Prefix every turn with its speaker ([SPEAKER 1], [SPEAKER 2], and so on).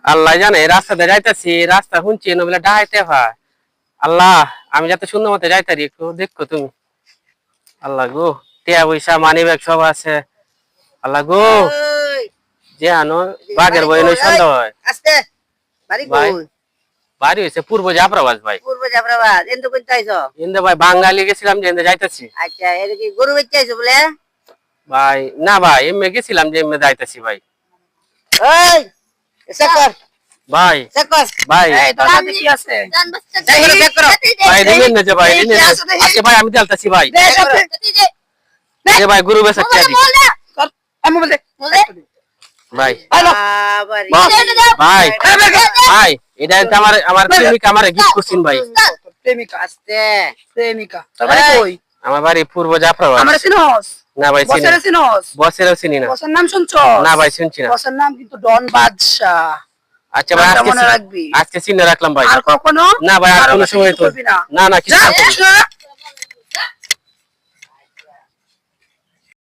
[SPEAKER 1] আল্লাহ জানে রাস্তাতে যাইতেছি, রাস্তা শুনছি নবলে ডাহাইতে ভাই। আল্লাহ আমি যাতে সুন্দর মতো যাইতারি, একটু দেখো তুমি। আল্লাহ গো, টিয়া পয়সা মানি ব্যাগ সব আছে। আল্লাহ গো,
[SPEAKER 2] ওই
[SPEAKER 1] যে আনো বাগের বই নই সন্দেহ হয়
[SPEAKER 2] আস্তে বাড়ি
[SPEAKER 1] ভাই।
[SPEAKER 2] কই?
[SPEAKER 1] বাড়ি হয়েছে পূর্ব জাফরাবাদ ভাই।
[SPEAKER 2] পূর্ব জাফরাবাদ। এন্দ কইতে আইছো?
[SPEAKER 1] ইন্দে ভাই বাঙালি গেছিলাম যে ইন্দে যাইতেছি
[SPEAKER 2] আচ্ছা, এর কি গরু বেচতে আইছো বলে?
[SPEAKER 1] ভাই। না ভাই এমনি গেছিলাম যে এমনি যাইতেছি ভাই।
[SPEAKER 2] ওই চেক
[SPEAKER 1] ভাই
[SPEAKER 2] কর
[SPEAKER 1] ভাই
[SPEAKER 3] এই তোর সাথে কি আছে?
[SPEAKER 2] জান বাচ্চা চেক করো
[SPEAKER 1] ভাই দিলেন না যে ভাই দিলেন না। আজকে ভাই আমি চালতেছি ভাই।
[SPEAKER 3] দে সাথে
[SPEAKER 1] যে ভাই গুরু বেসা চাই
[SPEAKER 3] কর আমি বলতে
[SPEAKER 1] ভাই।
[SPEAKER 3] হ্যালো
[SPEAKER 2] বাবারে
[SPEAKER 1] বস, ভাই ভাই এটা তো আমার প্রেমিকা আমারে গিফট করছেন ভাই।
[SPEAKER 3] প্রেমিকা
[SPEAKER 2] আস্তে
[SPEAKER 3] প্রেমিকা তোর বাড়ি কই?
[SPEAKER 1] আমার বাড়ি পূর্ব জাফরাবাদ।
[SPEAKER 3] আমার চিনস?
[SPEAKER 1] না ভাই চিনি
[SPEAKER 3] বসের চিনস?
[SPEAKER 1] বসেরও চিনি না।
[SPEAKER 3] বসের নাম শুনছ?
[SPEAKER 1] না ভাই শুনছি না।
[SPEAKER 3] বসের নাম কিন্তু ডন বাদশাহ।
[SPEAKER 1] আচ্ছা ভাই
[SPEAKER 3] নামটা
[SPEAKER 1] আজকে
[SPEAKER 3] মনে রাখবি।
[SPEAKER 1] আজকে চিনে রাখলাম ভাই।
[SPEAKER 3] আর কখনো
[SPEAKER 1] না ভাই আর কোনো সময় তো
[SPEAKER 3] করবি না।
[SPEAKER 1] না না কিছু
[SPEAKER 3] যা,
[SPEAKER 1] করবো না।
[SPEAKER 3] যা।